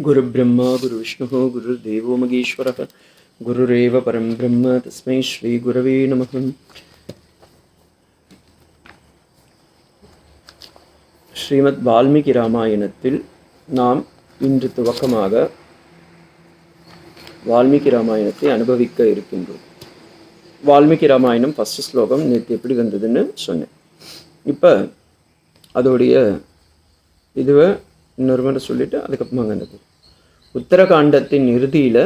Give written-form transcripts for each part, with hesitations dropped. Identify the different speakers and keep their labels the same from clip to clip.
Speaker 1: गुरुब्रह्मा गुरुविष्णुः गुरुर्देवो महेश्वरः गुरुरेव परं ब्रह्म तस्मै श्री गुरवे नमः. ஸ்ரீமத் வால்மீகி ராமாயணத்தில் நாம் இன்று துவக்கமாக வால்மீகி ராமாயணத்தை அனுபவிக்க இருக்கின்றோம். வால்மீகி ராமாயணம் ஃபஸ்ட் ஸ்லோகம் நேற்று எப்படி வந்ததுன்னு சொன்னேன். இப்போ அதோடைய இதுவை இன்னொரு முறை சொல்லிவிட்டு அதுக்கப்புறமா வந்தது. உத்தரகாண்டத்தின் இறுதியில்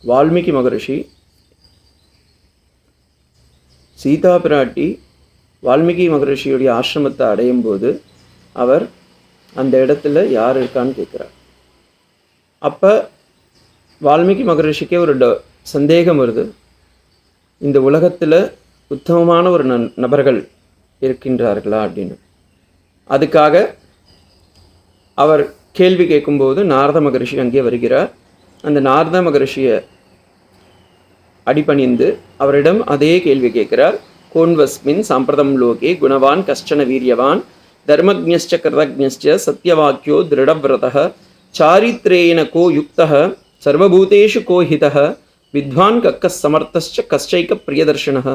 Speaker 1: வால்மீகி மகரிஷி சீதா பிராட்டி வால்மீகி மகரிஷியுடைய ஆசிரமத்தை அடையும் போது அவர் அந்த இடத்துல யார் இருக்கான்னு கேட்குறார். அப்போ வால்மீகி மகரிஷிக்கே ஒரு சந்தேகம் வருது, இந்த உலகத்தில் உத்தமமான ஒரு நபர்கள் இருக்கின்றார்களா அப்படின்னு. அதுக்காக அவர் கேள்வி கேட்கும்போது நாரத மகரிஷி அங்கே வருகிறார். அந்த நாரத மகரிஷியை அடிபணிந்து அவரிடம் அதே கேள்வி கேட்கிறார். கோன்வஸ்மின் சாம்பிரதம் லோகே குணவான் கஷ்டன வீரியவான் தர்மஜ்ஞஸ்ச கிருதஜ்ஞஸ்ச சத்யவாக்கியோ திருடவிரதः சாரித்ரேன கோ யுக்தः சர்வபூதேஷு கோ ஹிதः வித்வான் கக்கஸ் சமர்த்தஸ்ச கஷ்டைக பிரியதர்ஷனः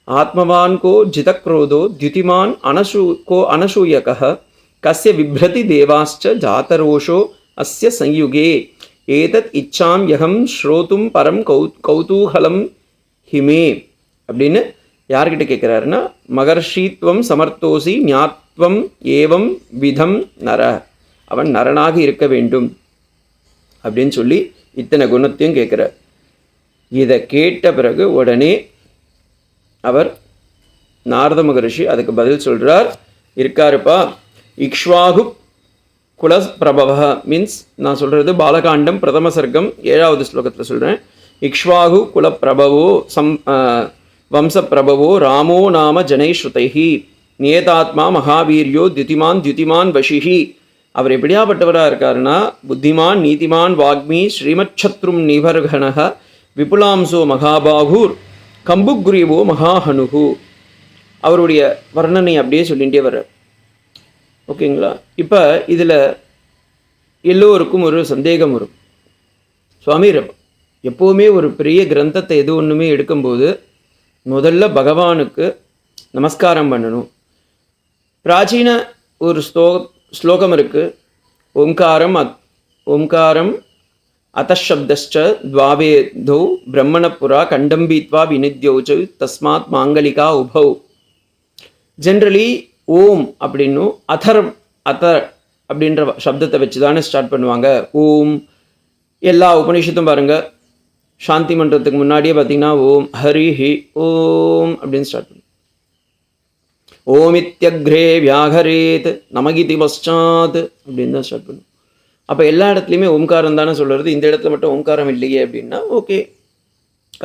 Speaker 1: ஆத்மவான் கோ ஜிதக்ரோதோ த்யுதிமான் கோ அனசூயகः கஸ்ய விப்ரதி தேவாஸ்ச ஜாதரோஷோ அஸ்ய சயுகே ஏதத் இச்சாம் யகம் ஸ்ரோதும் பரம் கௌதூகலம் ஹிமே அப்படின்னு யார்கிட்ட கேட்குறாருன்னா, மகர்ஷித்வம் சமர்த்தோசி ஞாத்வம் ஏவம் விதம் நர, அவன் நரனாக இருக்க வேண்டும் அப்படின்னு சொல்லி இத்தனை குணத்தையும் கேட்குறார். இதை கேட்ட பிறகு உடனே அவர் நாரத மகரிஷி அதுக்கு பதில் சொல்கிறார். இருக்காருப்பா, இக்ஷ்வாகு குல பிரபவ மீன்ஸ் நான் சொல்கிறது பாலகாண்டம் பிரதம சர்க்கம் 7வது ஸ்லோகத்தில் சொல்கிறேன். இக்ஷ்வாகு குல பிரபவோ வம்ச பிரபவோ ராமோ நாம ஜனை ஸ்ருதைஹி நியதாத்மா மகாவீரியோ தியுதிமான் வஷிஹி. அவர் எப்படியாப்பட்டவராக இருக்காருன்னா, புத்திமான் நீதிமான் வாக்மி ஸ்ரீமச்சத்ரும் நிவர்கணக விபுலாம்சோ மகாபாகூர் கம்புக்ரீவோ மகாஹனுகு. அவருடைய வர்ணனை அப்படியே சொல்லிகிட்டே வர்றார். ஓகேங்களா? இப்போ இதில் எல்லோருக்கும் ஒரு சந்தேகம் வரும். சுவாமி, எப்போவுமே ஒரு பெரிய கிரந்தத்தை எது ஒன்றுமே எடுக்கும்போது முதல்ல பகவானுக்கு நமஸ்காரம் பண்ணணும். பிராச்சீன ஒரு ஸ்லோகம் இருக்குது. ஓம்காரம் அத்தசப்தஸ்ச துவாவேதோ பிரம்மணப்புரா கண்டம்பீத்வா வினித்யோச்சு தஸ்மாத் மாங்கலிகா உபௌ. ஜென்ரலி ஓம் அப்படின்னும் அத அப்படின்ற சப்தத்தை வச்சு தானே ஸ்டார்ட் பண்ணுவாங்க. ஓம் எல்லா உபநிஷத்தும் பாருங்கள், சாந்தி மன்றத்துக்கு முன்னாடியே பார்த்தீங்கன்னா ஓம் ஹரிஹி ஓம் அப்படின்னு ஸ்டார்ட் பண்ணும். ஓமித்யக்ரே வியாகரேத் நமகிதி பஷாத் அப்படின்னு தான் ஸ்டார்ட் பண்ணும். அப்போ எல்லா இடத்துலையுமே ஓம்காரம் தானே சொல்கிறது. இந்த இடத்துல மட்டும் ஓம்காரம் இல்லையே அப்படின்னா ஓகே,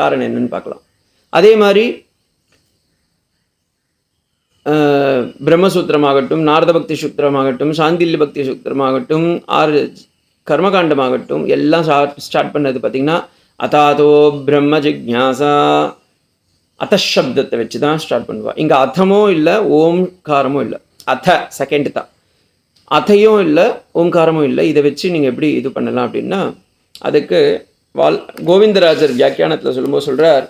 Speaker 1: காரணம் என்னன்னு பார்க்கலாம். அதே மாதிரி பிரம்மசூத்திரமாகட்டும், நாரத பக்தி சூத்திரமாகட்டும், சாந்தில்ய பக்தி சூத்திரமாகட்டும், கர்மகாண்டமாகட்டும், எல்லாம் ஸ்டார்ட் பண்ணது பார்த்திங்கன்னா அதாதோ பிரம்ம ஜிக்ஞாசா அத்தசப்தத்தை வச்சு தான் ஸ்டார்ட் பண்ணுவாள். இங்கே அத்தமோ இல்லை ஓம்காரமும் இல்லை, செகண்ட் தான். அத்தையும் இல்லை ஓம்காரமும் இல்லை. இதை வச்சு நீங்கள் எப்படி இது பண்ணலாம் அப்படின்னா, அதுக்கு கோவிந்தராஜர் வியாக்கியானத்தில் சொல்லும்போது சொல்கிறார்.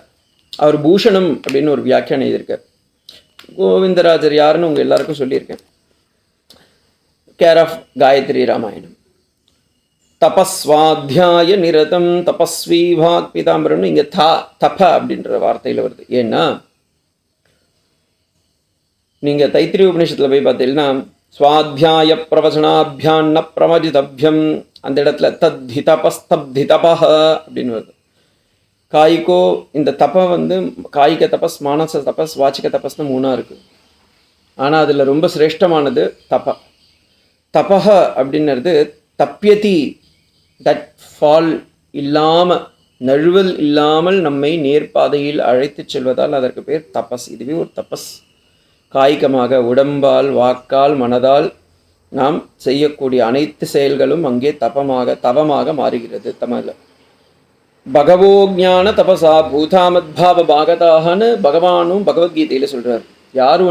Speaker 1: அவர் பூஷணம் அப்படின்னு ஒரு வியாக்கியானம் எழுதியிருக்கார். கோவிந்தராஜர் யாருன்னு உங்கள் எல்லாருக்கும் சொல்லியிருக்கேன். Care of Gayatri Ramayanam. தபஸ்வாத்தியாய நிரதம் தபஸ்வி பாக் பீதாம்பரம்னு இங்கே தப அப்படின்ற வார்த்தையில் வருது. ஏன்னா நீங்கள் தைத்திரிய உபநிஷத்தில் போய் பார்த்தீங்கன்னா ஸ்வாத்தியாய பிரவச்சனாபியான்ன பிரமஜிதபியம், அந்த இடத்துல தத்தி தபஸ்தப்தி தபஹ அப்படின்னு வருது. காய்கோ இந்த தப காய்க தபஸ், மானச தபஸ், வாச்சிக தபஸ்னு 3 இருக்குது. ஆனால் அதில் ரொம்ப சிரேஷ்டமானது தபஹ அப்படின்றது தப்பியதி, தட் ஃபால் இல்லாமல், நழுவல் இல்லாமல் நம்மை நேர்பாதையில் அழைத்து செல்வதால் அதற்கு பேர் தபஸ். இதுவே ஒரு தபஸ். காய்கமாக உடம்பால் வாக்கால் மனதால் நாம் செய்யக்கூடிய அனைத்து செயல்களும் அங்கே தவமாக மாறுகிறது. தமிழில் பகவோ ஞான தபசா பூதாமத்பாவ பாகதாகனு பகவானும் பகவத்கீதையில் சொல்கிறார். யார்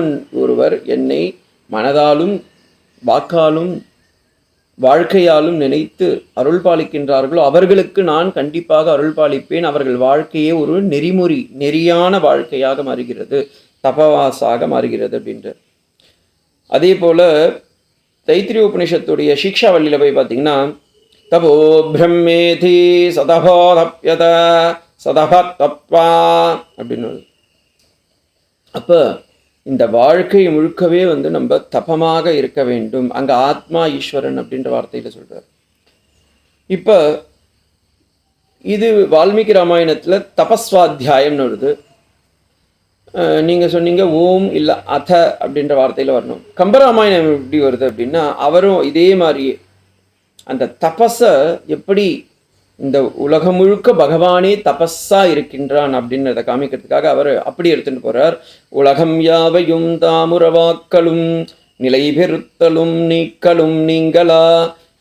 Speaker 1: ஒருவர் என்னை மனதாலும் வாக்காலும் வாழ்க்கையாலும் நினைத்து அருள் பாலிக்கின்றார்களோ அவர்களுக்கு நான் கண்டிப்பாக அருள் பாலிப்பேன். அவர்கள் வாழ்க்கையே ஒரு நெறியான வாழ்க்கையாக மாறுகிறது, தபவாசாக மாறுகிறது அப்படின்ற. அதே போல தைத்திரிய உபனிஷத்துடைய சிக்ஷாவல்லியில் போய் பார்த்தீங்கன்னா, தபோ பிரம்மேதி சதபோதப்யத சதபத்வா அப்படின்னு. அப்போ இந்த வாழ்க்கை முழுக்கவே நம்ம தபமாக இருக்க வேண்டும். அங்கே ஆத்மா ஈஸ்வரன் அப்படின்ற வார்த்தையில் சொல்கிறார். இப்போ இது வால்மீகி ராமாயணத்தில் தபஸ்வாத்தியாயம்னு வருது. நீங்கள் சொன்னீங்க ஓம் இல்லை அத அப்படின்ற வார்த்தையில் வரணும். கம்பராமாயணம் எப்படி வருது அப்படின்னா, அவரும் இதே மாதிரியே அந்த தபஸை எப்படி இந்த உலகம் முழுக்க பகவானே தபஸா இருக்கின்றான் அப்படின்றத காமிக்கிறதுக்காக அவர் அப்படி எடுத்துட்டு போறார். உலகம் யாவையும் தாமுறவாக்களும் நிலை பெறுத்தலும் நீக்கலும் நீங்களா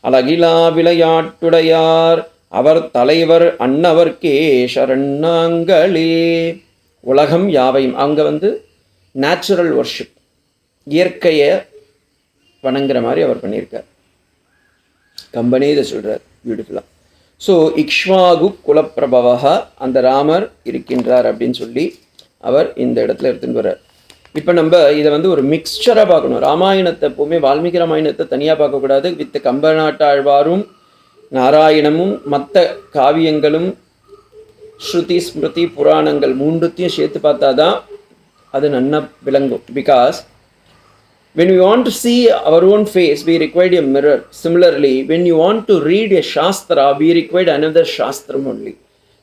Speaker 1: அழகிலா விளையாட்டுடையார் அவர் தலைவர் அன்னவர்க்கே சரணாங்களே. உலகம் யாவையும் அங்கே நேச்சுரல் வர்ஷிப், இயற்கையை வணங்குற மாதிரி அவர் பண்ணியிருக்கார். கம்பனே இதை சொல்கிறார் பியூட்டிஃபுல்லாக. ஸோ இக்ஷ்வாகு குலப்பிரபவா அந்த ராமர் இருக்கின்றார் அப்படின்னு சொல்லி அவர் இந்த இடத்துல எடுத்துன்னு வர்றார். இப்போ நம்ம இதை ஒரு மிக்சராக பார்க்கணும். ராமாயணத்தை எப்போவுமே வால்மீகி ராமாயணத்தை தனியாக பார்க்கக்கூடாது. வித் கம்பநாட்டாழ்வாரும் நாராயணமும் மற்ற காவியங்களும் ஸ்ருதி ஸ்மிருதி புராணங்கள் மூன்றுத்தையும் சேர்த்து பார்த்தா தான் அது நன்னா விளங்கும். Because when we want to see our own face, we require a mirror. Similarly, when you want to read a Shastra, we require another Shastram only.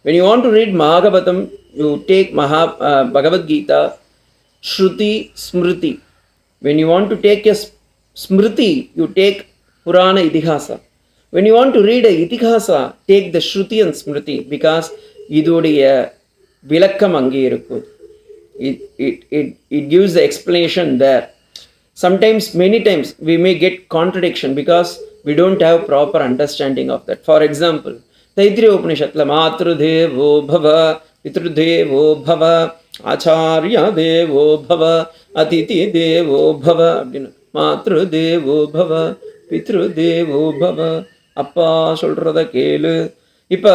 Speaker 1: When you want to read Bhagavatam, you take Bhagavad Gita, Shruti, Smriti. When you want to take a Smriti, you take Purana, Itihasa. When you want to read a Itihasa, take the Shruti and Smriti, because idodiya vilakkam ange irukku. It gives the explanation there. Sometimes, many times, we may get contradiction because we don't have proper understanding of that. For example, Taittiriya Upanishadla Matru Devo Bhava, Pitru Devo Bhava, Acharya Devo Bhava, Atiti Devo Bhava, Matru Devo Bhava, Pitru Devo Bhava, Appa சொல்றத கேளு. இப்போ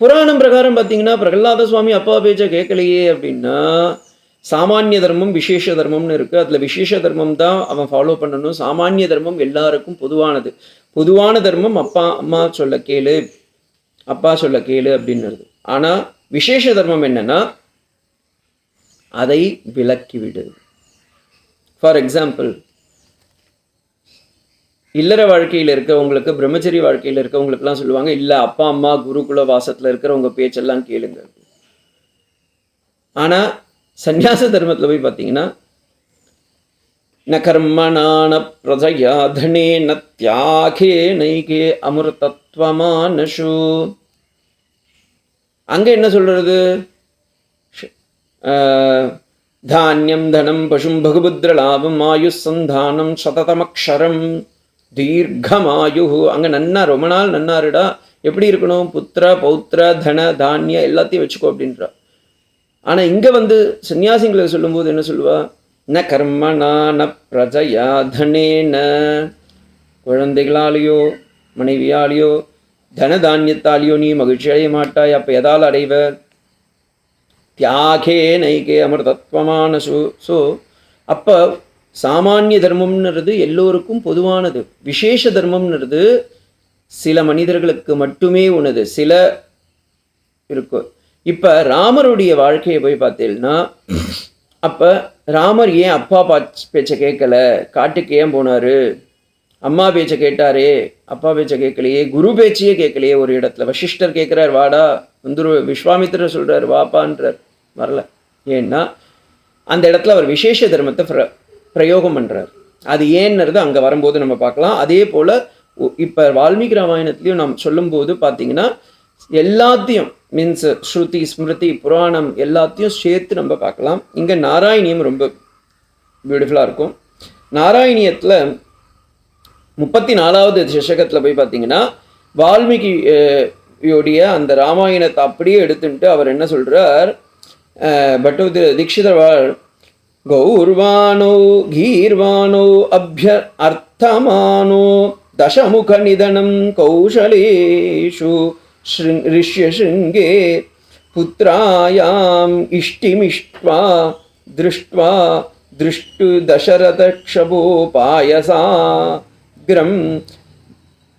Speaker 1: புராணம் பிரகாரம் பார்த்தீங்கன்னா பிரகலாத சுவாமி அப்பா பேச்ச கேட்கலையே அப்படின்னா சாமானிய தர்மம் விசேஷ தர்மம்னு இருக்குது. அதில் விசேஷ தர்மம் தான் அவன் ஃபாலோ பண்ணணும். சாமானிய தர்மம் எல்லாருக்கும் பொதுவானது. பொதுவான தர்மம் அப்பா அம்மா சொல்ல கேளு, அப்பா சொல்ல கேளு அப்படின்னுறது. ஆனால் விசேஷ தர்மம் என்னன்னா அதை விலக்கிவிடு. ஃபார் எக்ஸாம்பிள், இல்லற வாழ்க்கையில் இருக்கவங்களுக்கு, பிரம்மச்சரி வாழ்க்கையில் இருக்கவங்களுக்குலாம் சொல்லுவாங்க, இல்லை அப்பா அம்மா குருகுல வாசத்தில் இருக்கிறவங்க பேச்செல்லாம் கேளுங்க. ஆனால் சந்நியாச தர்மத்தில் போய் பார்த்தீங்கன்னா ந கர்மணான பிரஜயா தனே ந தியாகே நைகே அமிர்தத்வமானஷு. அங்கே என்ன சொல்கிறது? தானியம் தனம் பசும் பகுபுத்திர லாபம் ஆயுஷ் சந்தானம் சததமக்ஷரம் தீர்க்கமாயு. அங்கே நன்னா ரொம்ப நாள் நன்னாருடா. எப்படி இருக்கணும்? புத்திர பௌத்திர தன தானிய எல்லாத்தையும் வச்சுக்கோ அப்படின்றா. ஆனால் இங்கே சன்னியாசிங்களுக்கு சொல்லும்போது என்ன சொல்லுவா? ந கர்மணா ந பிரஜயா தனேன, குழந்தைகளாலேயோ மனைவியாலேயோ தன தானியத்தாலேயோ நீ மகிழ்ச்சி அடைய மாட்டாய். அப்போ எதால் அடைவ? தியாகே நைகே அமிர்தத்வமானசு. ஸோ அப்போ சாமானிய தர்மம்ன்றது எல்லோருக்கும் பொதுவானது. விசேஷ தர்மம்ன்றது சில மனிதர்களுக்கு மட்டுமே உணது, சில இருக்கும். இப்போ ராமருடைய வாழ்க்கையை போய் பார்த்தீங்கன்னா, அப்போ ராமர் ஏன் அப்பா பேச்சை கேட்கல? காட்டுக்கு ஏன் போனார்? அம்மா பேச்சை கேட்டாரே, அப்பா பேச்சை கேட்கலையே, குரு பேச்சையே கேட்கலையே. ஒரு இடத்துல வசிஷ்டர் கேட்குறார் வாடா வந்துரு, விஸ்வாமித்திரர் சொல்கிறார் வாப்பான்றார், வரல. ஏன்னா அந்த இடத்துல அவர் விசேஷ தர்மத்தை பிரயோகம் பண்ணுறார். அது ஏன்னுறது அங்கே வரும்போது நம்ம பார்க்கலாம். அதே போல் இப்போ வால்மீகி ராமாயணத்துலேயும் நாம் சொல்லும்போது பார்த்தீங்கன்னா எல்லாத்தையும் மீன்ஸ் ஸ்ருதி ஸ்மிருதி புராணம் எல்லாத்தையும் சேர்த்து நம்ம பார்க்கலாம். இங்கே நாராயணியம் ரொம்ப பியூட்டிஃபுல்லாக இருக்கும். நாராயணியத்தில் 34வது தசகத்தில் போய் பார்த்தீங்கன்னா வால்மீகியோடைய அந்த ராமாயணத்தை அப்படியே எடுத்துட்டு அவர் என்ன சொல்கிறார்? தீட்சிதர் கௌர்வானோ கீர்வானோ வர்த்தமானோ தசமுகநிதனம் கௌஷலேஷு ரிஷ்யசிருங்கே புத்ராயாம் இஷ்டிமிஷ்ட்வா திருஷ்ட்வா திருஷ்டு தசரதக்ஷபோபாயசாக்ரம்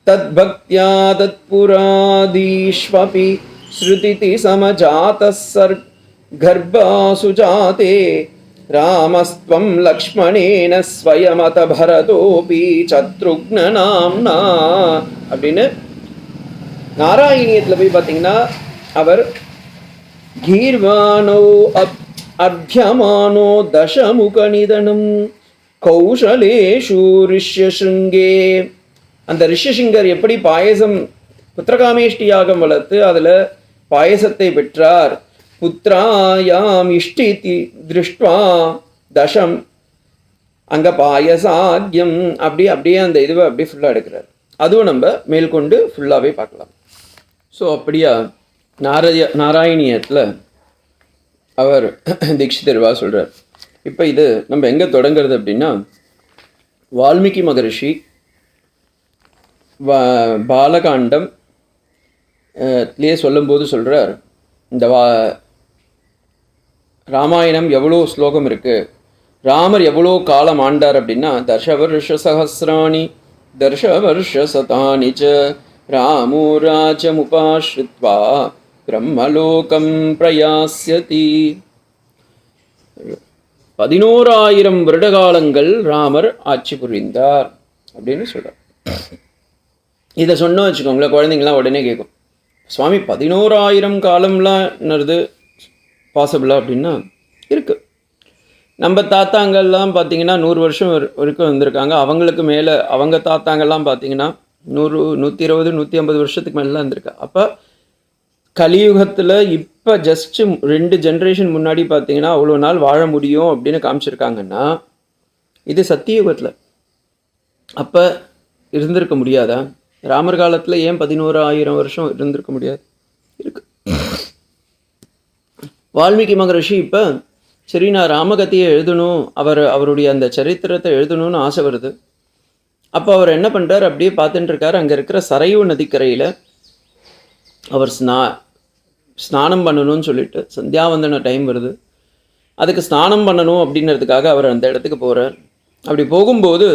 Speaker 1: தத்பக்த்யா தத்புராதீஷ்வபி ஸ்ருதிதி சமஜாதः கர்ப்பாசு ஜாதே ராமஸ்த்வம் லக்ஷ்மணேன ஸ்வயமத பரதோபி சத்ருக்ன நாம்னா அப்படின்னு நாராயணியத்தில் போய் பார்த்தீங்கன்னா அவர் கீர்வானோ அர்த்தியமானோ தசமுகநிதனம் கௌஷலேஷு ரிஷ்யசிருங்கே. அந்த ரிஷ்யசிங்கர் எப்படி பாயசம் புத்திரகாமேஷ்டி யாகம் வளர்த்து அதில் பாயசத்தை பெற்றார். புத்ராயாம் இஷ்டி திருஷ்டுவா தசம் அங்கே பாயசாக்யம் அப்படியே அந்த இதுவை அப்படியே ஃபுல்லாக எடுக்கிறார். அதுவும் நம்ம மேற்கொண்டு ஃபுல்லாகவே பார்க்கலாம். ஸோ அப்படியா நாராயணியத்தில் அவர் தீட்சிதர்வா சொல்கிறார். இப்போ இது நம்ம எங்கே தொடங்குறது அப்படின்னா, வால்மீகி மகரிஷி பாலகாண்டம் லே சொல்லும்போது சொல்கிறார், இந்த ராமாயணம் எவ்வளோ ஸ்லோகம் இருக்குது, ராமர் எவ்வளோ காலம் ஆண்டார் அப்படின்னா, தர்ஷவர்ஷ சஹசிராணி தர்ஷவர்ஷ சதானி ச ராமோ ராஜமுபாஸ்ரித்வா பிரம்மலோகம் பிரயாஸ்யதி. 11,000 வருடகாலங்கள் ராமர் ஆட்சி புரிந்தார் அப்படின்னு சொல்கிறார். இதை சொன்னோம் வச்சுக்கோங்களேன், குழந்தைங்களாம் உடனே கேட்கும், சுவாமி 11,000 காலம்லாம்ன்றது பாசிபிளா அப்படின்னா இருக்குது. நம்ம தாத்தாங்கள்லாம் பார்த்தீங்கன்னா 100 வருஷம் வரைக்கும் வந்திருக்காங்க. அவங்களுக்கு மேலே அவங்க தாத்தாங்கள்லாம் பார்த்தீங்கன்னா 100, 120, 150 வருஷத்துக்கு மேலே இருந்திருக்கா. அப்போ கலியுகத்தில் இப்போ ஜஸ்ட்டு 2 ஜென்ரேஷன் முன்னாடி பார்த்தீங்கன்னா அவ்வளோ நாள் வாழ முடியும் அப்படின்னு காமிச்சிருக்காங்கன்னா, இது சத்தியுகத்தில் அப்போ இருந்திருக்க முடியாதா? ராமர் காலத்தில் ஏன் 11,000 வருஷம் இருந்திருக்க முடியாது? இருக்கு. வால்மீகி மகரிஷி இப்போ சரி நான் ராமகதையை எழுதணும், அவருடைய அந்த சரித்திரத்தை எழுதணும்னு ஆசை வருது. அப்போ அவர் என்ன பண்ணுறார், அப்படியே பார்த்துட்டு இருக்கார். அங்கே இருக்கிற சரையு நதிக்கரையில் அவர் ஸ்நானம் பண்ணணும்னு சொல்லிட்டு சந்தியாவந்தன டைம் வருது. அதுக்கு ஸ்நானம் பண்ணணும் அப்படின்றதுக்காக அவர் அந்த இடத்துக்கு போகிறார். அப்படி போகும்போது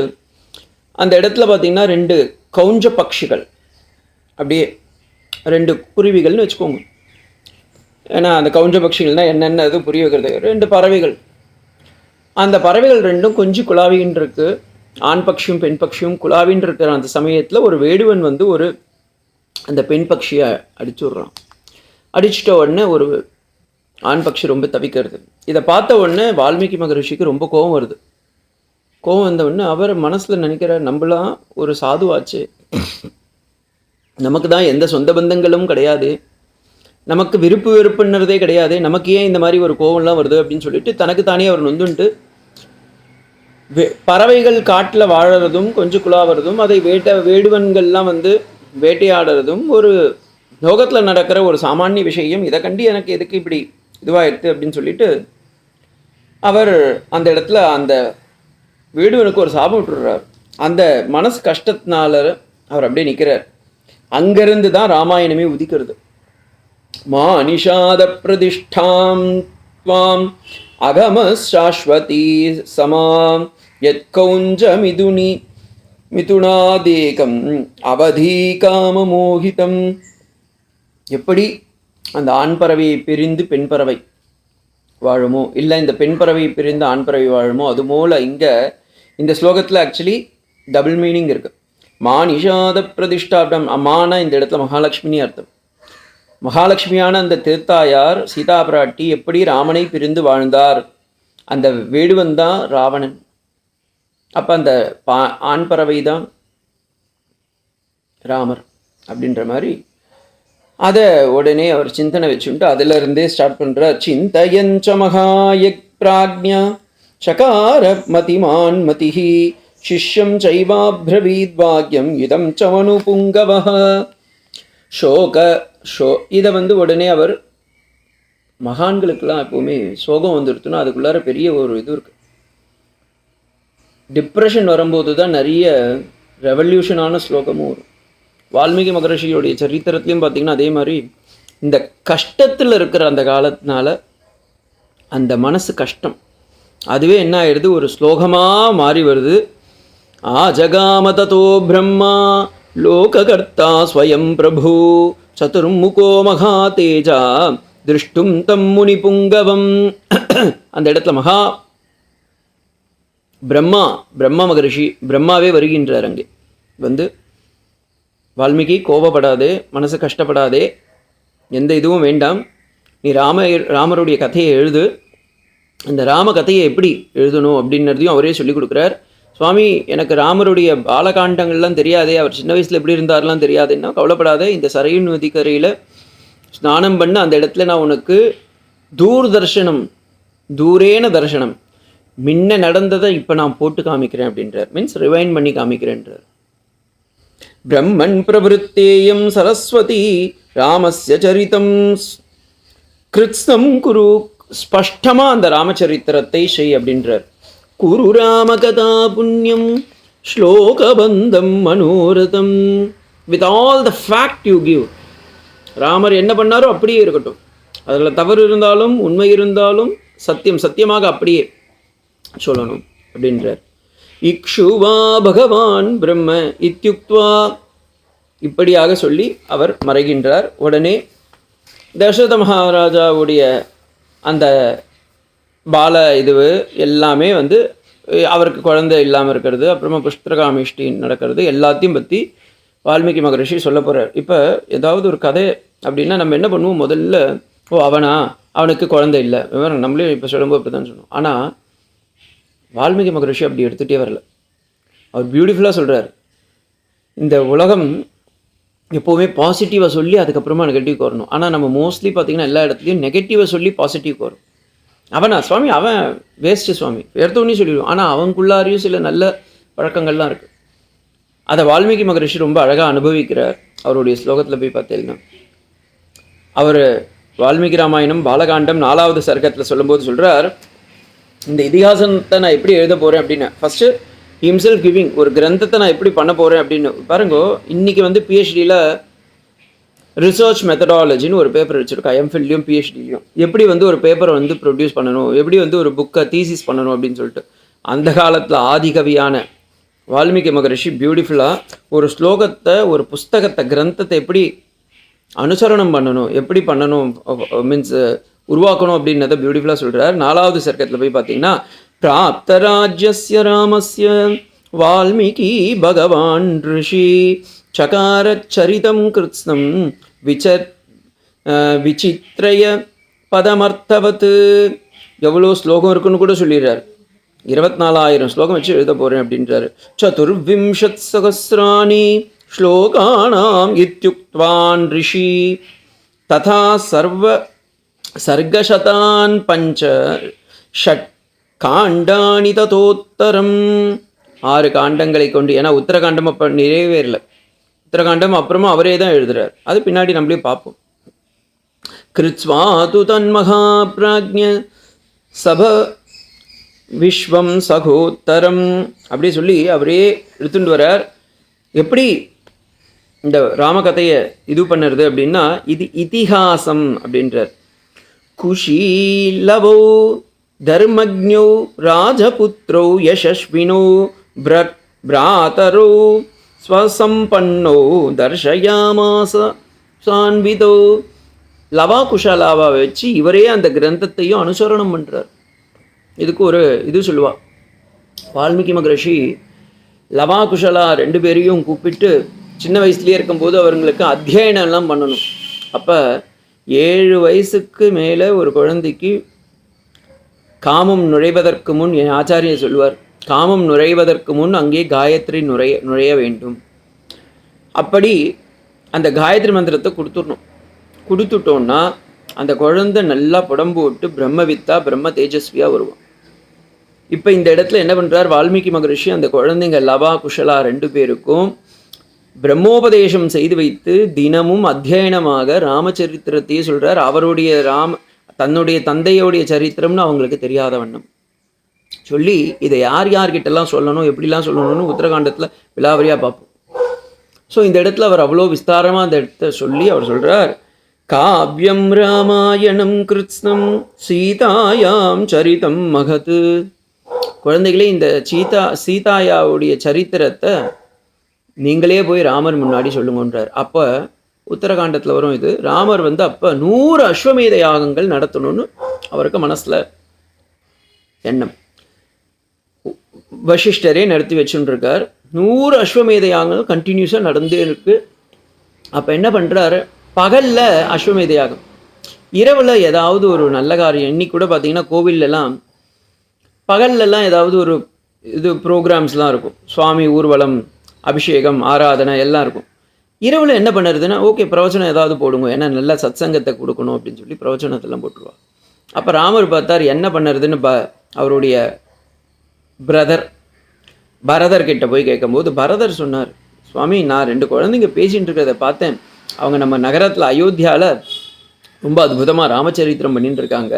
Speaker 1: அந்த இடத்துல பார்த்திங்கன்னா 2 கௌஞ்ச பட்சிகள், அப்படியே 2 குருவிகள்னு வச்சுக்கோங்க. ஏன்னா அந்த கௌஞ்ச பட்சிகள்னால் என்னென்ன அது புரிய வைக்கிறது, 2 பறவைகள். அந்த பறவைகள் 2ம் கொஞ்சம் குழாவின்னு இருக்குது. ஆண் பட்சியும் பெண் பட்சியும் குழாவின்னு இருக்கிற அந்த சமயத்தில் ஒரு வேடுவன் வந்து அந்த பெண் பட்சியை அடிச்சு விட்றான். அடிச்சிட்ட உடனே ஒரு ஆண் பட்சி ரொம்ப தவிக்கிறது. இதை பார்த்த உடனே வால்மீகி மகரிஷிக்கு ரொம்ப கோபம் வருது. கோபம் வந்த உடனே அவர் மனசில் நினைக்கிறார், நம்மளாம் ஒரு சாதுவாச்சு, நமக்கு தான் எந்த சொந்த பந்தங்களும் கிடையாது, நமக்கு விருப்பு வெறுப்புன்றதே கிடையாது, நமக்கு ஏன் இந்த மாதிரி ஒரு கோவம்லாம் வருது அப்படின்னு சொல்லிட்டு தனக்கு தானே அவர் நொந்துன்ட்டு பறவைகள் காட்டில் வாழறதும் கொஞ்சம் குழாவறதும் அதை வேடுவன்கள்லாம் வேட்டையாடுறதும் ஒரு லோகத்தில் நடக்கிற ஒரு சாமானிய விஷயம். இதை கண்டு எனக்கு எதுக்கு இப்படி இதுவாகிடுது அப்படின்னு சொல்லிட்டு அவர் அந்த இடத்துல அந்த வேடுவனுக்கு ஒரு சாபம் விட்டுடுறார். அந்த மனசு கஷ்டத்தினால அவர் அப்படியே நிற்கிறார். அங்கிருந்து தான் ராமாயணமே உதிக்கிறது. மா நிஷாத பிரதிஷ்டாம் த்வாம் அகம சாஸ்வதி சமாம் யத் கௌஞ்ச மிதுனாதேகம் அவதி காம மோகிதம். எப்படி அந்த ஆண் பறவையை பிரிந்து பெண் பறவை வாழுமோ, இல்லை இந்த பெண் பறவை பிரிந்து ஆண் பறவை வாழுமோ, அதுபோல் இங்கே இந்த ஸ்லோகத்தில் ஆக்சுவலி டபுள் மீனிங் இருக்குது. மா நிஷாத பிரதிஷ்டாப்டம், அம்மானா இந்த இடத்துல மகாலட்சுமினி அர்த்தம். மகாலட்சுமியான அந்த திருத்தாயார் சீதா பிராட்டி எப்படி ராமனை பிரிந்து வாழ்ந்தார், அந்த வேடுவன் தான் ராவணன். அப்போ அந்த ஆண் பறவை தான் ராமர் அப்படின்ற மாதிரி அதை உடனே அவர் சிந்தனை வச்சுட்டு அதிலிருந்தே ஸ்டார்ட் பண்ணுறார். சிந்தயஞ்ச மகாயக் பிராக்ஞா சகார மதிமான் மதிஹி சிஷ்யம் சைவாப்ரவீத் வாக்யம் இதம் சவனு புங்கவஹ இதை உடனே அவர் மகான்களுக்கெல்லாம் எப்போவுமே சோகம் வந்துடுத்துனா அதுக்குள்ளார பெரிய ஒரு இது இருக்குது. டிப்ரெஷன் வரும்போது தான் நிறைய ரெவல்யூஷனான ஸ்லோகமும் வரும். வால்மீகி மகரிஷியோடைய சரித்திரத்துலையும் பார்த்தீங்கன்னா அதே மாதிரி இந்த கஷ்டத்தில் இருக்கிற அந்த காலத்தினால அந்த மனசு கஷ்டம் அதுவே என்ன ஆயிடுது, ஒரு ஸ்லோகமாக மாறி வருது. ஆஜகாம ததோ பிரம்மா லோககர்த்தா ஸ்வயம் பிரபு சதுர்முகோ மகா தேஜா திருஷ்டும் தம் முனி புங்கவம். அந்த இடத்துல பிரம்மா மகரிஷி பிரம்மாவே வருகின்றார். அங்கே வந்து வால்மீகி கோபப்படாதே, மனசு கஷ்டப்படாதே, எந்த இதுவும் வேண்டாம், நீ ராமருடைய கதையை எழுது. அந்த ராம கதையை எப்படி எழுதணும் அப்படின்றதையும் அவரே சொல்லிக் கொடுக்குறார். சுவாமி, எனக்கு ராமருடைய பாலகாண்டங்கள்லாம் தெரியாதே, அவர் சின்ன வயசில் எப்படி இருந்தார்லாம் தெரியாதுன்னா கவலைப்படாதே, இந்த சரையு நதிக்கரையில் ஸ்நானம் பண்ண அந்த இடத்துல நான் உனக்கு தூரேன தர்சனம் முன்ன நடந்ததை இப்போ நான் போட்டு காமிக்கிறேன் அப்படின்றார். மீன்ஸ் ரிவைண்ட் பண்ணி காமிக்கிறேன்றார். பிரம்மன் பிரவருத்தேயம் சரஸ்வதி ராமஸ்ய சரிதம் கிருத்ஸ்னம் குரு. ஸ்பஷ்டமாக அந்த ராமச்சரித்திரத்தை செய் அப்படின்றார். குரு ராமகதா புண்ணியம் ஸ்லோகபந்தம் மனோரதம். With all the fact you give. ராமர் என்ன பண்ணாரோ அப்படியே இருக்கட்டும், அதில் தவறு இருந்தாலும் உண்மை இருந்தாலும் சத்தியமாக அப்படியே சொல்லணும் அப்படின்றார். இக்ஷுவா பகவான் பிரம்ம இத்யுக்த்வா. இப்படியாக சொல்லி அவர் மறைகின்றார். உடனே தசரத மகாராஜாவுடைய அந்த பால இதுவு எல்லாமே வந்து அவருக்கு குழந்தை இல்லாமல் இருக்கிறது, அப்புறமா புஷ்பகாமிஷ்டி நடக்கிறது, எல்லாத்தையும் பற்றி வால்மீகி மகரிஷி சொல்ல போகிறார். இப்போ ஏதாவது ஒரு கதை அப்படின்னா நம்ம என்ன பண்ணுவோம், முதல்ல அவனுக்கு குழந்தை இல்லை, நம்மளே இப்போ சொல்லும்போது அப்படி தான் சொன்னோம். ஆனால் வால்மீகி மகரிஷி அப்படி எடுத்துகிட்டே வரல. அவர் பியூட்டிஃபுல்லாக சொல்கிறார், இந்த உலகம் எப்போவுமே பாசிட்டிவாக சொல்லி அதுக்கப்புறமா நெகட்டிவ்க்கு வரணும். ஆனால் நம்ம மோஸ்ட்லி பார்த்திங்கன்னா எல்லா இடத்துலையும் நெகட்டிவாக சொல்லி பாசிட்டிவ்க்கு வரும். சுவாமி அவன் வேஸ்ட்டு சுவாமி எடுத்தோன்னே சொல்லிடுவோம். ஆனால் அவனுக்குள்ளாரையும் சில நல்ல பழக்கங்கள்லாம் இருக்குது. அதை வால்மீகி மகரிஷி ரொம்ப அழகாக அனுபவிக்கிறார். அவருடைய ஸ்லோகத்தில் போய் பார்த்தீங்கன்னா அவர் வால்மீகி ராமாயணம் பாலகாண்டம் 4வது சர்க்கத்தில் சொல்லும்போது சொல்கிறார், இந்த இதிகாசத்தை நான் எப்படி எழுத போகிறேன் அப்படின்னு. ஃபஸ்ட்டு ஹிம்செல்ஃப் கிவிங் ஒரு கிரந்தத்தை நான் எப்படி பண்ண போகிறேன் அப்படின்னு பாருங்கோ. இன்றைக்கி வந்து பிஹெச்டியில் ரிசர்ச் மெத்தடாலஜின்னு ஒரு பேப்பர் வச்சுருக்கா, எம்ஃபில்லையும் பிஹெச்டிலையும். எப்படி வந்து ஒரு பேப்பரை வந்து ப்ரொடியூஸ் பண்ணணும், எப்படி வந்து ஒரு புக்கை தீசிஸ் பண்ணணும் அப்படின்னு சொல்லிட்டு. அந்த காலத்தில் ஆதிகவியான வால்மீகி மகரிஷி பியூட்டிஃபுல்லாக ஒரு ஸ்லோகத்தை, ஒரு புஸ்தகத்தை, கிரந்தத்தை எப்படி அனுசரணம் பண்ணணும், எப்படி பண்ணணும், மீன்ஸ் உருவாக்கணும் அப்படின்னதை பியூட்டிஃபுல்லாக சொல்கிறார். 4வது சர்க்கத்தில் போய் பார்த்தீங்கன்னா பிராப்த ராஜ்யஸ்ய ராமஸ்ய வால்மீகி பகவான் ரிஷி சகார சரிதம் கிருத்ஸ்னம் விசித்ரய பதமர்த்தவத்து. எவ்வளோ ஸ்லோகம் இருக்குன்னு கூட சொல்லிடுறார். 24,000 ஸ்லோகம் வச்சு எழுத போகிறேன் அப்படின்றாரு. சதுர்விம்சத் சகஸ்ராணி ஸ்லோகானாம் இத்யுக்த்வான் ரிஷி ததா சர்கசதான் பஞ்ச ஷட் காண்டானி ததோத்தரம். 6 காண்டங்களை கொண்டு, ஏன்னா உத்தரகாண்டம் அப்போ நிறைவேறல. உத்தரகாண்டம் அப்புறமா அவரே தான் எழுதுறார். அது பின்னாடி நம்மளே பார்ப்போம். கிருத்ஸ்வா து தன்மகா பிராஜ்ஞ சப விஸ்வம் சகோத்தரம் அப்படி சொல்லி அவரே எடுத்துட்டு வரார். எப்படி இந்த ராமகதையை இது பண்ணுறது அப்படின்னா, இது இதிகாசம் அப்படின்றார். குஷீலவோ தர்மஜ்ஞோ ராஜபுத்ரோ யசஸ்வினோ பிராதரோ ஸ்வசம்பன்னோ தர்ஷயாமாச சான்விதோ. லவா குஷலாவா வச்சு இவரே அந்த கிரந்தத்தையும் அனுசரணம் பண்ணுறார். இதுக்கு ஒரு இது சொல்லுவாள் வால்மீகி மகரிஷி. லவா குஷலா 2 பேரையும் கூப்பிட்டு சின்ன வயசுலேயே இருக்கும்போது அவங்களுக்கு அத்தியனம்லாம் பண்ணணும். அப்போ 7 வயசுக்கு மேலே ஒரு குழந்தைக்கு காமம் நுழைவதற்கு முன், என் ஆச்சாரியர் சொல்லுவார், காமம் நுழைவதற்கு முன் அங்கே காயத்ரி நுழைய வேண்டும். அப்படி அந்த காயத்ரி மந்திரத்தை கொடுத்துட்டோன்னா அந்த குழந்தை நல்லா புடம்பு விட்டு பிரம்மவித்தா பிரம்ம தேஜஸ்வியாக வருவான். இப்போ இந்த இடத்துல என்ன பண்ணுறார் வால்மீகி மகரிஷி, அந்த குழந்தைங்க லவா குஷலா 2 பேருக்கும் பிரம்மோபதேசம் செய்து வைத்து தினமும் அத்தியனமாக ராமச்சரித்திரத்தையே சொல்கிறார். அவருடைய தன்னுடைய தந்தையோடைய சரித்திரம்னு அவங்களுக்கு தெரியாத வண்ணம். சொல்லி இதை யார்கிட்டலாம் சொல்லணும், எப்படிலாம் சொல்லணும்னு உத்தரகாண்டத்தில் விலாவரியாக பார்ப்போம். ஸோ இந்த இடத்துல அவர் அவ்வளோ விஸ்தாரமாக அந்த இடத்த சொல்லி அவர் சொல்கிறார், காவ்யம் ராமாயணம் கிருத்ஸ்னம் சீதாயாம் சரிதம் மகத். குழந்தைகளே, இந்த சீதாயாவுடைய சரித்திரத்தை நீங்களே போய் ராமர் முன்னாடி சொல்லுங்கன்றார். அப்போ உத்தரகாண்டத்தில் வரும் இது. ராமர் அப்போ 100 அஸ்வமேத யாகங்கள் நடத்தணும்னு அவருக்கு மனசில் எண்ணம். வசிஷ்டரே நடத்தி வச்சுருக்கார். 100 அஸ்வமேத யாகங்கள் கண்டினியூஸாக நடந்தே இருக்கு. அப்போ என்ன பண்ணுறாரு, பகலில் அஸ்வமேத யாகம், இரவில் ஏதாவது ஒரு நல்ல காரியம். இன்னைக்கு கூட பார்த்தீங்கன்னா கோவிலெல்லாம் பகல்லலாம் ஏதாவது ஒரு ப்ரோக்ராம்ஸ்லாம் இருக்கும். சுவாமி ஊர்வலம், அபிஷேகம், ஆராதனை எல்லாம் இருக்கும். இரவில் என்ன பண்ணுறதுன்னா, ஓகே பிரவச்சனம் ஏதாவது போடுங்க, ஏன்னா நல்லா சத்சங்கத்தை கொடுக்கணும் அப்படின்னு சொல்லி பிரவச்சனத்தெல்லாம் போட்டுருவா. அப்போ ராமர் பார்த்தார் என்ன பண்ணுறதுன்னு அவருடைய பரதர்கிட்ட போய் கேட்கும்போது பரதர் சொன்னார், சுவாமி நான் 2 குழந்தைங்க பேசிகிட்டு இருக்கிறத பார்த்தேன். அவங்க நம்ம நகரத்தில் அயோத்தியாவில் ரொம்ப அற்புதமாக ராமச்சரித்திரம் பண்ணிட்டு இருக்காங்க,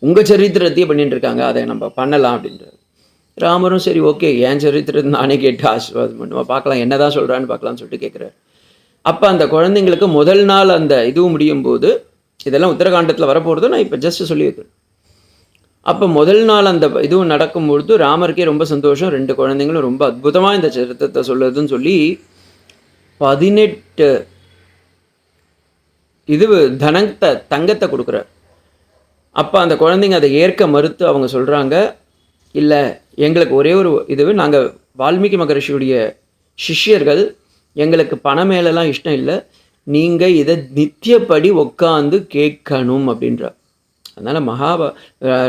Speaker 1: உங்கள் சரித்திரத்தையே பண்ணிட்டு இருக்காங்க, அதை நம்ம பண்ணலாம் அப்படின்றார். ராமரும் சரி ஓகே, என் சரித்திரத்தை நானே கேட்டு ஆசீர்வாதம் பண்ணுவோம், பார்க்கலாம் என்ன தான் சொல்கிறான்னு பார்க்கலான்னு சொல்லிட்டு கேட்குறாரு. அப்போ அந்த குழந்தைங்களுக்கு முதல் நாள் அந்த இதுவும் முடியும் போது, இதெல்லாம் உத்தரகாண்டத்தில் வரப்போகிறது, நான் இப்போ ஜஸ்ட் சொல்லி வைக்கிறேன். அப்போ முதல் நாள் அந்த இதுவும் நடக்கும்பொழுது ராமருக்கே ரொம்ப சந்தோஷம். 2 குழந்தைங்களும் ரொம்ப அற்புதமாக இந்த சரித்திரத்தை சொல்லுறதுன்னு சொல்லி 18 தங்கத்தை கொடுக்குறார். அப்போ அந்த குழந்தைங்க அதை ஏற்க மறுத்து அவங்க சொல்கிறாங்க, இல்லை எங்களுக்கு ஒரே ஒரு நாங்கள் வால்மீகி மகரிஷியுடைய சிஷ்யர்கள், எங்களுக்கு பணம் மேலெலாம் இஷ்டம் இல்லை, நீங்கள் இதை நித்தியப்படி உட்காந்து கேட்கணும் அப்படின்றார். அதனால்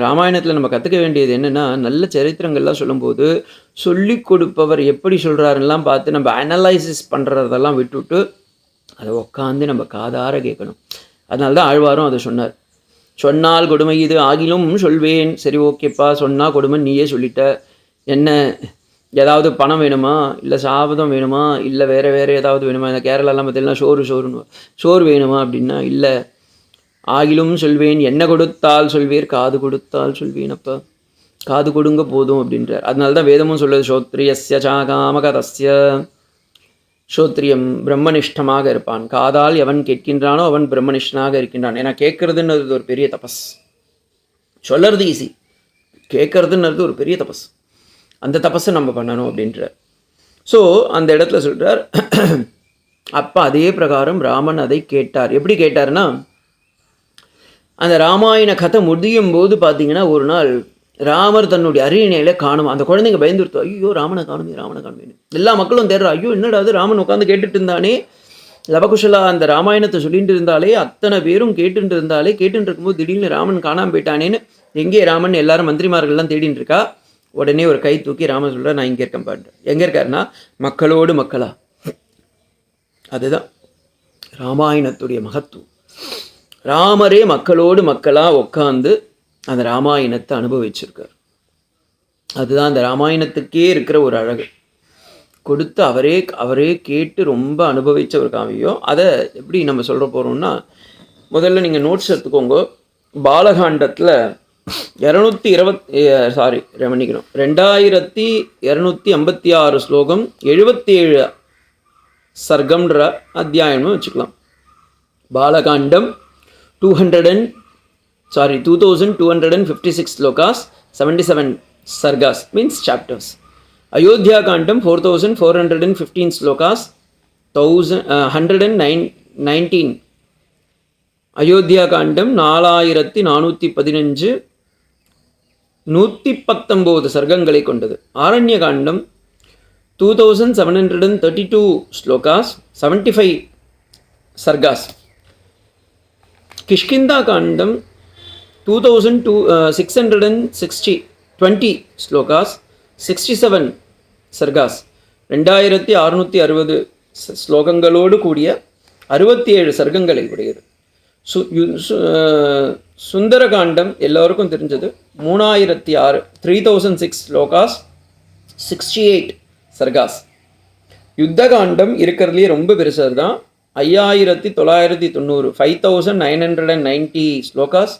Speaker 1: ராமாயணத்தில் நம்ம கற்றுக்க வேண்டியது என்னென்னா, நல்ல சரித்திரங்கள்லாம் சொல்லும்போது சொல்லி கொடுப்பவர் எப்படி சொல்கிறாருன்னெலாம் பார்த்து நம்ம அனலைசிஸ் பண்ணுறதெல்லாம் விட்டுவிட்டு அதை உட்காந்து நம்ம காதார கேட்கணும். அதனால தான் ஆழ்வாரும் அதை சொன்னார். சொன்னால் கொடுமை இது ஆகிலும் சொல்வேன். சரி ஓகேப்பா, சொன்னால் கொடுமை நீயே சொல்லிட்ட, என்ன ஏதாவது பணம் வேணுமா, இல்லை சாபதம் வேணுமா, இல்லை வேறு ஏதாவது வேணுமா, இந்த கேரளாலாம் பார்த்தீங்கன்னா சோறு வேணுமா அப்படின்னா இல்லை, ஆகிலும் சொல்வேன், என்ன கொடுத்தால் சொல்வீர், காது கொடுத்தால் சொல்வேன், அப்போ காது கொடுங்க போதும் அப்படின்றார். அதனால தான் வேதமும் சொல்லுது, ஸ்ரோத்ரியஸ்ய சாகாமகதஸ்ய, ஸ்ரோத்ரியம் பிரம்மனிஷ்டமாக இருப்பான், காதால் எவன் கேட்கின்றானோ அவன் பிரம்மனிஷ்டனாக இருக்கின்றான். ஏன்னா கேட்கறதுன்றது ஒரு பெரிய தபஸ், சொல்லறது ஈஸி, கேட்கறதுன்றது ஒரு பெரிய தபஸ். அந்த தபஸை நம்ம பண்ணணும் அப்படின்றார். ஸோ அந்த இடத்துல சொல்கிறார். அப்போ அதே பிரகாரம் ராமன் அதை கேட்டார். எப்படி கேட்டார்னா, அந்த ராமாயண கதை முடியும் போது பார்த்தீங்கன்னா ஒரு நாள் ராமர் தன்னுடைய அரியணையில காணும். அந்த குழந்தைங்க பயந்துருத்தோம், ஐயோ ராமனை காணுமே. எல்லா மக்களும் தேடுறா, ஐயோ என்னடா அது, ராமன் உட்காந்து கேட்டுட்டு இருந்தானே, லவகுஷலா அந்த ராமாயணத்தை சொல்லிட்டு இருந்தாலே, அத்தனை பேரும் கேட்டுட்டு இருக்கும்போது திடீர்னு ராமன் காணாமல் போயிட்டானேன்னு, எங்கே ராமன் எல்லாரும் மந்திரிமார்கள்லாம் தேடிட்டு இருக்கா. உடனே ஒரு கை தூக்கி ராமன் சொல்கிற, நான் இங்கே இருக்கேன் பாரு. எங்கே இருக்காருன்னா, மக்களோடு மக்களா. அதுதான் ராமாயணத்துடைய மகத்துவம். ராமரே மக்களோடு மக்களாக உட்காந்து அந்த ராமாயணத்தை அனுபவிச்சிருக்கார். அதுதான் அந்த ராமாயணத்துக்கே இருக்கிற ஒரு அழகு. கொடுத்து அவரே கேட்டு ரொம்ப அனுபவித்த ஒரு காவியம். அதை எப்படி நம்ம சொல்ல போகிறோம்னா, முதல்ல நீங்கள் நோட்ஸ் எடுத்துக்கோங்க. பாலகாண்டத்தில் 2256 ஸ்லோகம், 77 சர்க்கம்ன்ற அத்தியாயம்னு வச்சுக்கலாம். பாலகாண்டம் 2256 ஸ்லோகாஸ், 77 சர்காஸ் மீன்ஸ் சாப்டர்ஸ். அயோத்தியா காண்டம் 4415 ஸ்லோகாஸ், 119. அயோத்தியா காண்டம் 4415 119 சர்க்கங்களை கொண்டது. ஆரண்ய காண்டம் 2732 ஸ்லோகாஸ், 75 சர்காஸ். கிஷ்கிந்தா காண்டம் 2620 ஸ்லோகாஸ், 67 சர்காஸ். 2660 ஸ்லோகங்களோடு கூடிய 67 சர்க்கங்களை உடையது. சுந்தரகாண்டம் எல்லோருக்கும் தெரிஞ்சது, 3006 ஸ்லோகாஸ், 68 சர்காஸ். யுத்த காண்டம் இருக்கிறதுலேயே ரொம்ப பெருசாக தான், 5990 5990 ஸ்லோகாஸ்,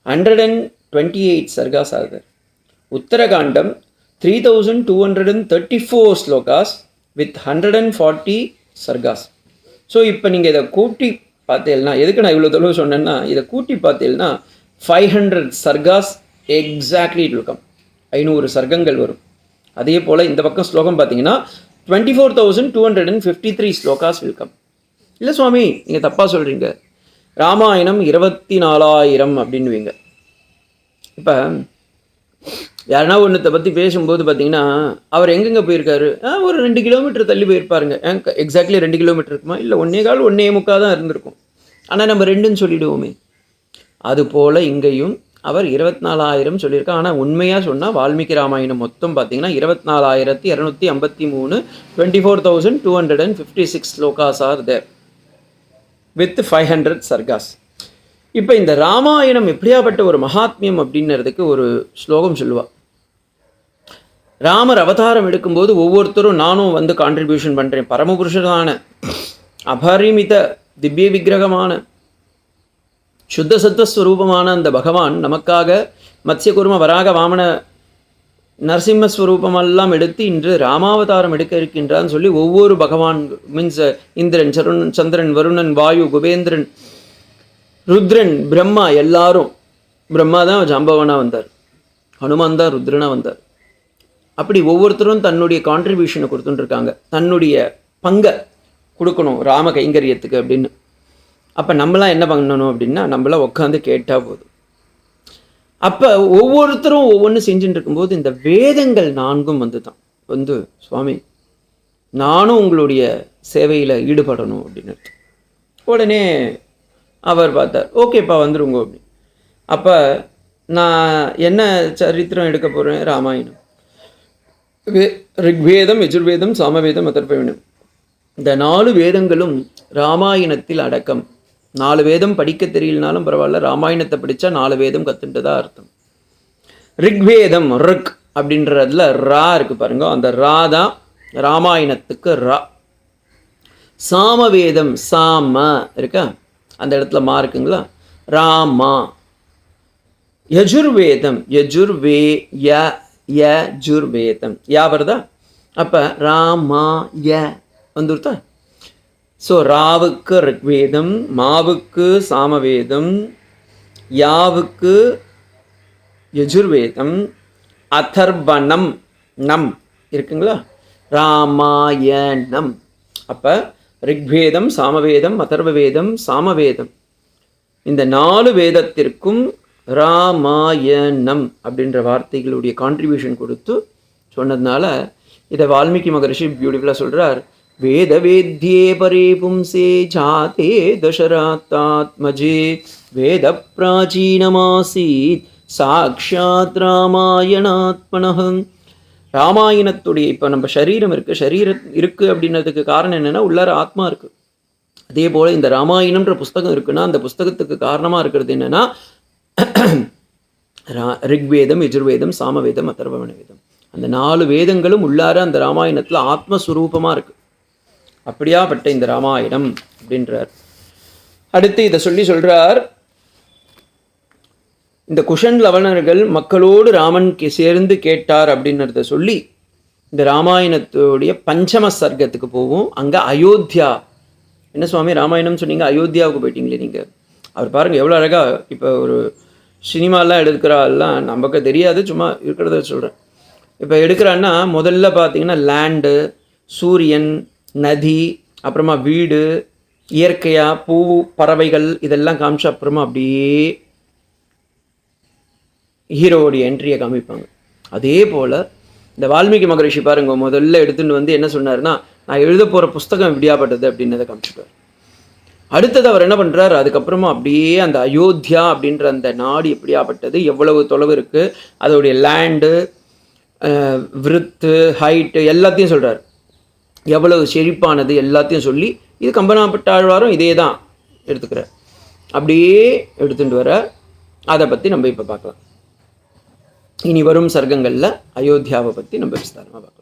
Speaker 1: 128 சர்காஸ் ஆகுது. உத்தரகாண்டம் 3234 ஸ்லோகாஸ் வித் 140 சர்காஸ். ஸோ இப்போ நீங்கள் இதை கூட்டி பார்த்தீங்கன்னா, எதுக்கு நான் இவ்வளோ தொலைவு சொன்னேன்னா, இதை கூட்டி பார்த்தீங்கன்னா 500 சர்காஸ் எக்ஸாக்ட்லி இட் வில் கம். 500 சர்க்கங்கள் வரும். அதே போல் இந்த பக்கம் ஸ்லோகம் பார்த்தீங்கன்னா 24,253 ஸ்லோகாஸ் வில் கம். இல்லை சுவாமி நீங்கள் தப்பாக சொல்கிறீங்க, ராமாயணம் 24,000 அப்படின்னுவீங்க. இப்போ யாருன்னா ஒன்றத்தை பற்றி பேசும்போது பார்த்தீங்கன்னா, அவர் எங்கெங்கே போயிருக்காரு, ஒரு 2 கிலோமீட்டர் தள்ளி போயிருப்பாருங்க. எக்ஸாக்ட்லி 2 கிலோமீட்டர் இருக்குமா, இல்லை 1.25 தான் இருந்திருக்கும். ஆனால் நம்ம 2ன்னு சொல்லிவிடுவோமே. அதுபோல் இங்கேயும் அவர் 24,000 சொல்லியிருக்கார். ஆனால் உண்மையாக சொன்னால் வால்மீகி ராமாயணம் மொத்தம் பார்த்தீங்கன்னா 24,253, 24,256 ஸ்லோகாஸ் ஆர் தேர் வித் 500 சர்காஸ். இப்போ இந்த ராமாயணம் எப்படியாப்பட்ட ஒரு மகாத்மியம் அப்படின்றதுக்கு ஒரு ஸ்லோகம் சொல்லுவாள். ராமர் அவதாரம் எடுக்கும்போது ஒவ்வொருத்தரும் நானும் வந்து கான்ட்ரிபியூஷன் பண்ணுறேன், பரமபுருஷனான அபரிமித திவ்ய விக்கிரகமான சுத்த சத்வஸ்வரூபமான அந்த பகவான் நமக்காக மத்ஸ்யகுர்ம வராக வாமன நரசிம்மஸ்வரூபமெல்லாம் எடுத்து இன்று ராமாவதாரம் எடுக்க இருக்கின்றான்னு சொல்லி ஒவ்வொரு பகவான் மீன்ஸ் இந்திரன், சந்திரன், வருணன், வாயு, குபேந்திரன், ருத்ரன், பிரம்மா, எல்லாரும். பிரம்மா தான் ஜாம்பவனாக வந்தார், ஹனுமான் தான் ருத்ரனாக வந்தார். அப்படி ஒவ்வொருத்தரும் தன்னுடைய கான்ட்ரிபியூஷனை கொடுத்துட்டுருக்காங்க, தன்னுடைய பங்கை கொடுக்கணும் ராம கைங்கரியத்துக்கு அப்படின்னு. அப்போ நம்மளாம் என்ன பண்ணணும் அப்படின்னா, நம்மளாம் உட்காந்து கேட்டால் போதும். அப்போ ஒவ்வொருத்தரும் ஒவ்வொன்று செஞ்சுட்டு இருக்கும்போது இந்த வேதங்கள் 4 வந்து சுவாமி நானும் உங்களுடைய சேவையில் ஈடுபடணும் அப்படின்னு. உடனே அவர் பார்த்தார், ஓகேப்பா வந்துருங்க அப்படி. அப்போ நான் என்ன சரித்திரம் எடுக்க போகிறேன், ராமாயணம், ரிக்வேதம், யஜுர்வேதம், சாமவேதம், அதர்வவேதம், இந்த 4 வேதங்களும் ராமாயணத்தில் அடக்கம். 4 வேதம் படிக்க தெரியலனாலும் பரவாயில்ல, ராமாயணத்தை படித்தா 4 வேதம் கற்றுட்டதா அர்த்தம். ரிக்வேதம், ரிக் அப்படின்றதுல ரா இருக்குது பாருங்க, அந்த ரா தான் ராமாயணத்துக்கு ரா. சாமவேதம், சாம இருக்கா, அந்த இடத்துல மா இருக்குங்களா, ராமா. யஜுர்வேதம், யஜுர்வேதம், யா வருதா, அப்போ ராமா ய வந்துருத்தா. ஸோ ராவுக்கு ரிக்வேதம், மாவுக்கு சாமவேதம், யாவுக்கு யஜுர்வேதம், அதர்வணம் நம் இருக்குங்களா, ராமாயணம். அப்போ ரிக்வேதம், சாமவேதம், அதர்வவேதம், சாமவேதம், இந்த 4 வேதத்திற்கும் ராமாயணம் அப்படின்ற வார்த்தைகளுடைய கான்ட்ரிபியூஷன் கொடுத்து சொன்னதுனால இதை வால்மீகி மகரிஷி பியூட்டிஃபுல்லாக சொல்கிறார். வேத வேத்யே பரே பும்சே ஜாதே தசரதாத்மஜே வேத பிராச்சீனமாசீத் சாக்ஷாத் ராமாயணாத்மனஹம். ராமாயணத்துடைய இப்போ நம்ம சரீரம் இருக்குது அப்படின்றதுக்கு காரணம் என்னென்னா உள்ளார ஆத்மா இருக்குது. அதே போல் இந்த ராமாயணம்ன்ற புஸ்தகம் இருக்குன்னா அந்த புஸ்தகத்துக்கு காரணமாக இருக்கிறது என்னென்னா ரிக்வேதம், யஜுர்வேதம், சாமவேதம், அதர்வண வேதம், அந்த 4 வேதங்களும் உள்ளார அந்த ராமாயணத்தில் ஆத்மஸ்வரூபமாக இருக்குது. அப்படியாப்பட்ட இந்த ராமாயணம் அப்படின்றார். அடுத்து இதை சொல்கிறார், இந்த குஷன் லவணர்கள் மக்களோடு ராமன் சேர்ந்து கேட்டார் அப்படின்றத சொல்லி இந்த ராமாயணத்துடைய பஞ்சம சர்க்கத்துக்கு போவோம். அங்கே அயோத்தியா. என்ன சுவாமி ராமாயணம் சொன்னீங்க, அயோத்தியாவுக்கு போயிட்டீங்களே நீங்கள். அவர் பாருங்கள் எவ்வளோ அழகாக. இப்போ ஒரு சினிமாலாம் எடுக்கிறாலாம் நமக்கு தெரியாது, சும்மா இருக்கிறத சொல்கிறேன். இப்போ எடுக்கிறான்னா முதல்ல பார்த்தீங்கன்னா லேண்டு, சூரியன், நதி, அப்புறமா வீடு, இயற்கையாக பூ, பறவைகள் இதெல்லாம் காமிச்சா அப்புறமா அப்படியே ஹீரோவுடைய என்ட்ரியை காமிப்பாங்க. அதே போல் இந்த வால்மீகி மகரிஷி பாருங்க முதல்ல எடுத்துகிட்டு வந்து என்ன சொன்னார்னா, நான் எழுத போகிற புஸ்தகம் எப்படியாப்பட்டது அப்படின்றத காமிச்சுட்டார். அடுத்தது அவர் என்ன பண்ணுறார், அதுக்கப்புறமா அப்படியே அந்த அயோத்தியா அப்படின்ற அந்த நாடு எப்படியாப்பட்டது, எவ்வளவு தொலைவு இருக்குது, அதோடைய லேண்டு, விருத்து, ஹைட்டு எல்லாத்தையும் சொல்கிறார். எவ்வளவு செழிப்பானது எல்லாத்தையும் சொல்லி, இது கம்பனாப்பட்டாழ்வாரும் இதே தான் எடுத்துக்கிறார். அப்படியே எடுத்துகிட்டு வர அதை பற்றி நம்ம இப்போ பார்க்கலாம். இனி வரும் சர்க்கங்களில் அயோத்தியாவை பற்றி நம்ம விஸ்தாரமாக பார்க்கலாம்.